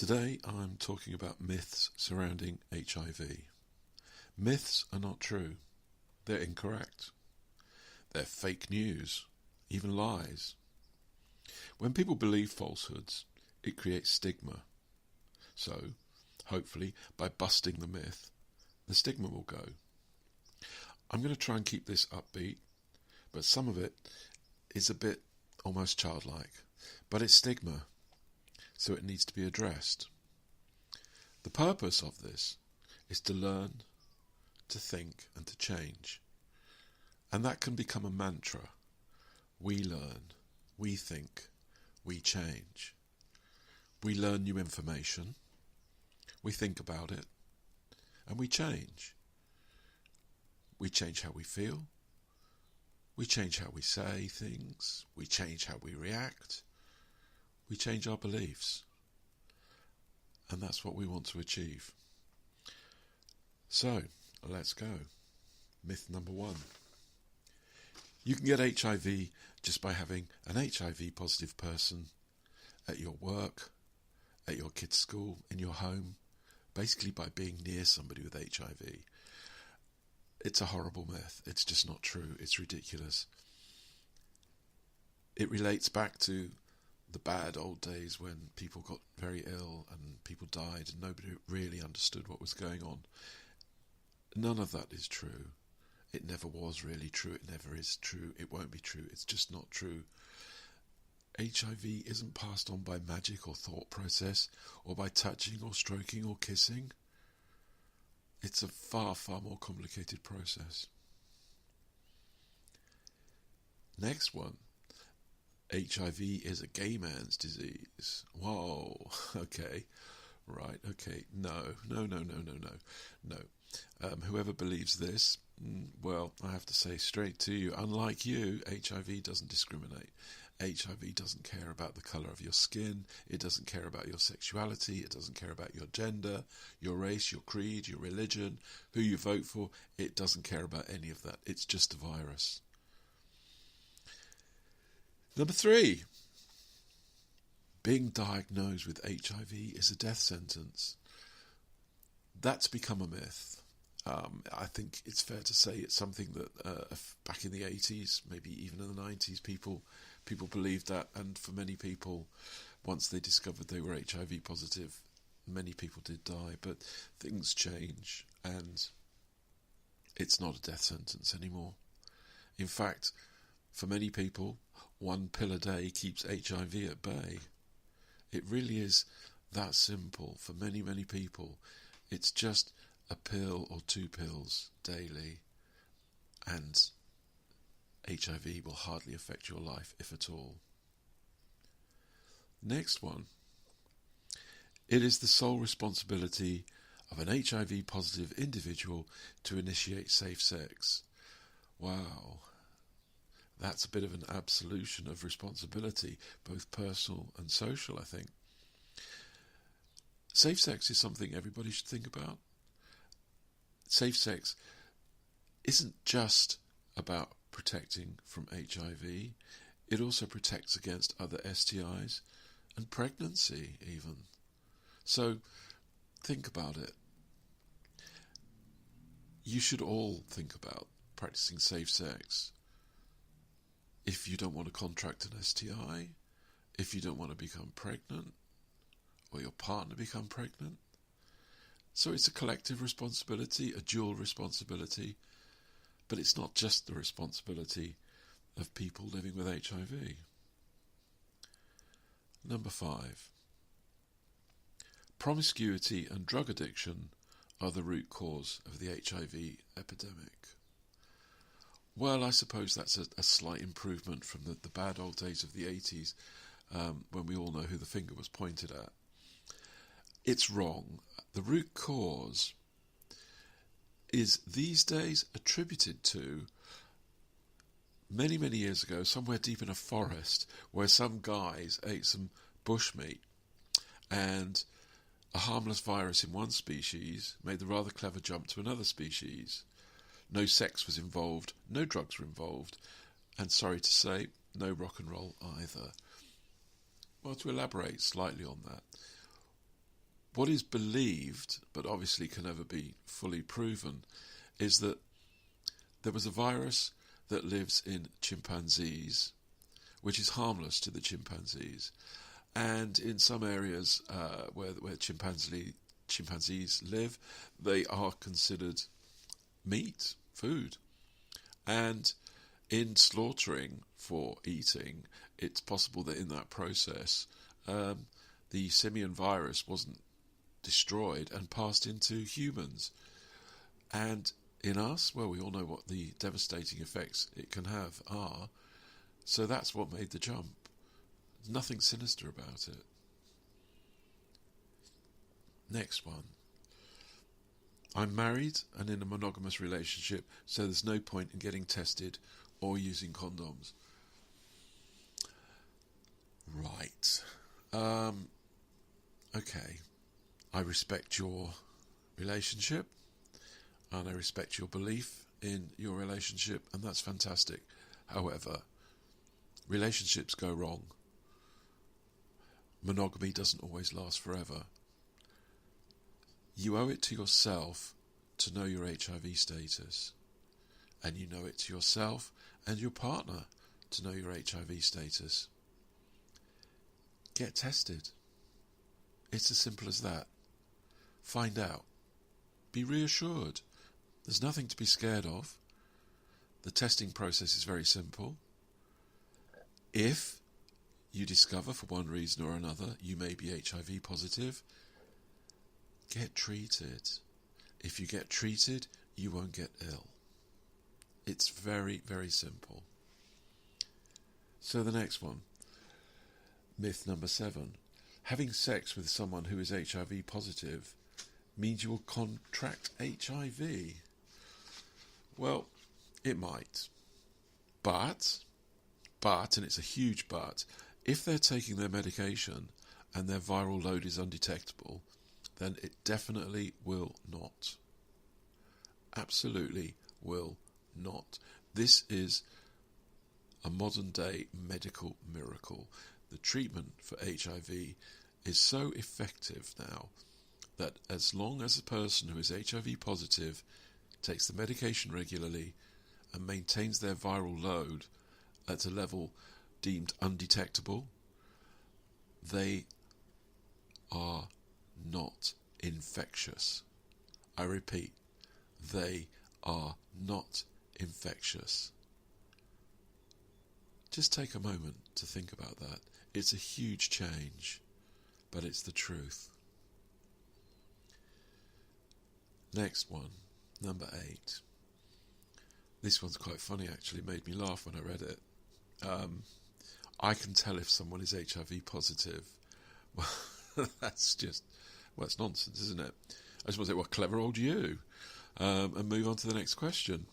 Today I'm talking about myths surrounding HIV. Myths are not true. They're incorrect. They're fake news, even lies. When people believe falsehoods, it creates stigma. So, hopefully, by busting the myth, the stigma will go. I'm going to try and keep this upbeat, but some of it is a bit almost childlike. But it's stigma, so it needs to be addressed. The purpose of this is to learn, to think, and to change. And that can become a mantra. We learn, we think, we change. We learn new information, we think about it, and we change. We change how we feel, we change how we say things, we change how we react, we change our beliefs. And that's what we want to achieve. So, let's go. Myth number 1. You can get HIV just by having an HIV positive person at your work, at your kid's school, in your home, basically by being near somebody with HIV. It's a horrible myth. It's just not true. It's ridiculous. It relates back to the bad old days when people got very ill and people died and nobody really understood what was going on. None of that is true. It never was really true. It never is true. It won't be true. It's just not true. HIV isn't passed on by magic or thought process or by touching or stroking or kissing. It's a far, far more complicated process. Next one. HIV is a gay man's disease. Whoa, okay, right, okay, no. Whoever believes this, well, I have to say straight to you, unlike you, HIV doesn't discriminate. HIV doesn't care about the colour of your skin, it doesn't care about your sexuality, it doesn't care about your gender, your race, your creed, your religion, who you vote for, it doesn't care about any of that. It's just a virus. Number 3, being diagnosed with HIV is a death sentence. That's become a myth. I think it's fair to say it's something that back in the 80s, maybe even in the 90s, people believed that, and for many people, once they discovered they were HIV positive, many people did die, but things change, and it's not a death sentence anymore. In fact, for many people, 1 pill a day keeps HIV at bay. It really is that simple for many, many people. It's just a pill or 2 pills daily, and HIV will hardly affect your life, if at all. Next one. It is the sole responsibility of an HIV positive individual to initiate safe sex. Wow. That's a bit of an absolution of responsibility, both personal and social, I think. Safe sex is something everybody should think about. Safe sex isn't just about protecting from HIV. It also protects against other STIs and pregnancy even. So think about it. You should all think about practicing safe sex. If you don't want to contract an STI, if you don't want to become pregnant, or your partner become pregnant. So it's a collective responsibility, a dual responsibility, but it's not just the responsibility of people living with HIV. Number 5. Promiscuity and drug addiction are the root cause of the HIV epidemic. Well, I suppose that's a slight improvement from the bad old days of the 80s, when we all know who the finger was pointed at. It's wrong. The root cause is these days attributed to many, many years ago, somewhere deep in a forest, where some guys ate some bushmeat, and a harmless virus in one species made the rather clever jump to another species. No sex was involved, no drugs were involved, and sorry to say, no rock and roll either. Well, to elaborate slightly on that, What is believed, but obviously can never be fully proven, is that there was a virus that lives in chimpanzees, which is harmless to the chimpanzees. And in some areas where chimpanzees live, they are considered meat, food. And in slaughtering for eating, it's possible that in that process, the simian virus wasn't destroyed and passed into humans. And in us, well, we all know what the devastating effects it can have are. So that's what made the jump. There's nothing sinister about it. Next one. I'm married and in a monogamous relationship, so there's no point in getting tested or using condoms. Right. Okay. I respect your relationship and I respect your belief in your relationship, and that's fantastic. However, relationships go wrong. Monogamy doesn't always last forever. You owe it to yourself to know your HIV status, and you know it to yourself and your partner to know your HIV status. Get tested. It's as simple as that. Find out. Be reassured. There's nothing to be scared of. The testing process is very simple. If you discover for one reason or another you may be HIV positive, get treated. If you get treated, you won't get ill. It's very, very simple. So the next one. Myth number 7. Having sex with someone who is HIV positive means you will contract HIV. Well, it might. But, and it's a huge but, if they're taking their medication and their viral load is undetectable, then it definitely will not. Absolutely will not. This is a modern day medical miracle. The treatment for HIV is so effective now that as long as a person who is HIV positive takes the medication regularly and maintains their viral load at a level deemed undetectable, they are not infectious. I repeat, they are not infectious. Just take a moment to think about that. It's a huge change, but it's the truth. Next one, number 8. This one's quite funny actually, made me laugh when I read it. I can tell if someone is HIV positive. Well, that's just, well, it's nonsense, isn't it? I just want to say, well, clever old you. And move on to the next question.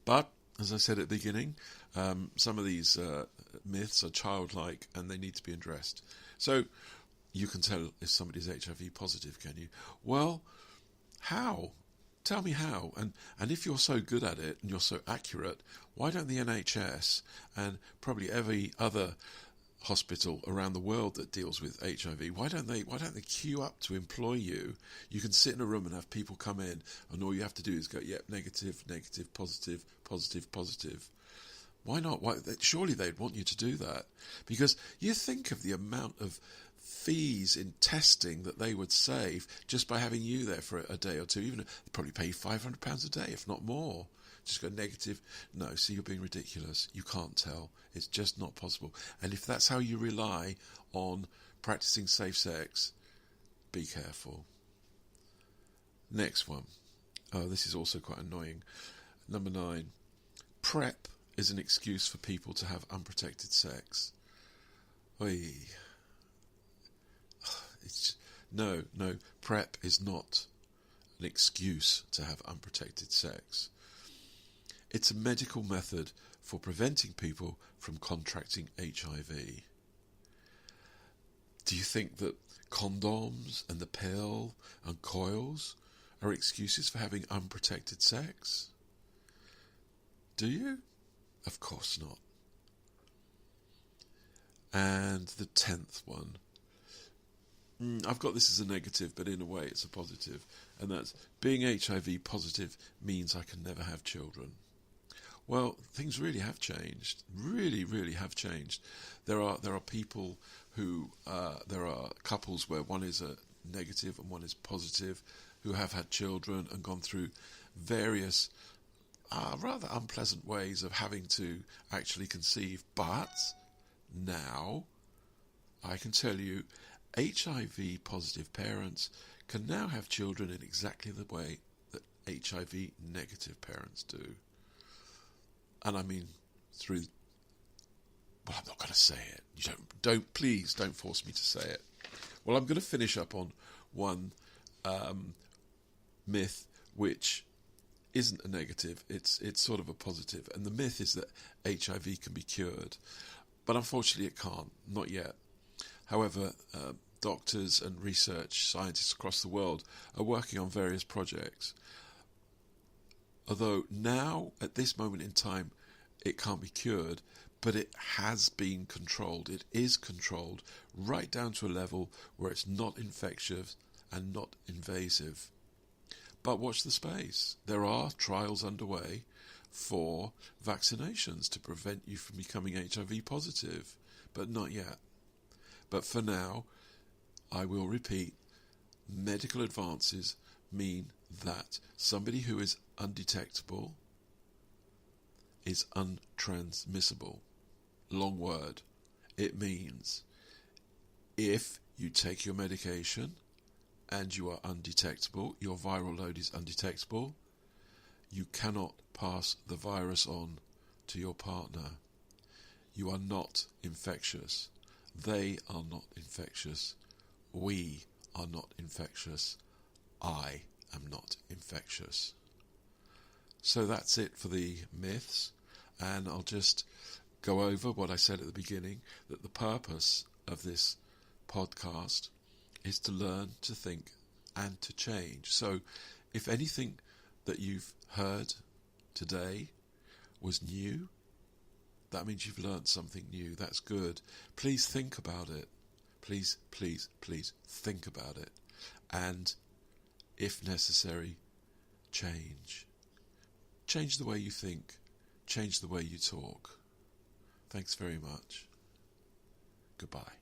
But, as I said at the beginning, some of these myths are childlike and they need to be addressed. So, you can tell if somebody's HIV positive, can you? Well, how? Tell me how. And if you're so good at it and you're so accurate, why don't the NHS and probably every other hospital around the world that deals with HIV, why don't they queue up to employ you? You can sit in a room and have people come in and all you have to do is go, yep, negative, negative, positive, positive, positive. Why not? Surely they'd want you to do that. Because you think of the amount of fees in testing that they would save just by having you there for a day or two. Even they'd probably pay you £500 a day, if not more. Just go negative. No, see, you're being ridiculous. You can't tell. It's just not possible. And if that's how you rely on practicing safe sex, be careful. Next one. Oh, this is also quite annoying. Number 9. PreP is an excuse for people to have unprotected sex. Oy. No, PreP is not an excuse to have unprotected sex. It's a medical method for preventing people from contracting HIV. Do you think that condoms and the pill and coils are excuses for having unprotected sex? Do you? Of course not. And the 10th one. I've got this as a negative, but in a way it's a positive, and that's being HIV positive means I can never have children. Well, things really have changed. Really, really have changed. There are people who there are couples where one is a negative and one is positive, who have had children and gone through various rather unpleasant ways of having to actually conceive. But now I can tell you, HIV positive parents can now have children in exactly the way that HIV negative parents do. And I mean through, well, I'm not going to say it. Please don't force me to say it. Well, I'm going to finish up on one myth which isn't a negative. It's sort of a positive. And the myth is that HIV can be cured. But unfortunately it can't, not yet. However, doctors and research scientists across the world are working on various projects. Although now, at this moment in time, it can't be cured, but it has been controlled. It is controlled right down to a level where it's not infectious and not invasive. But watch the space. There are trials underway for vaccinations to prevent you from becoming HIV positive, but not yet. But for now, I will repeat, medical advances mean that somebody who is undetectable is untransmissible. Long word. It means if you take your medication and you are undetectable, your viral load is undetectable, you cannot pass the virus on to your partner. You are not infectious. They are not infectious. We are not infectious. I am not infectious. So that's it for the myths, and I'll just go over what I said at the beginning, that the purpose of this podcast is to learn, to think, and to change. So if anything that you've heard today was new, that means you've learned something new. That's good. Please think about it. Please, please, please think about it. And if necessary, change. Change the way you think. Change the way you talk. Thanks very much. Goodbye.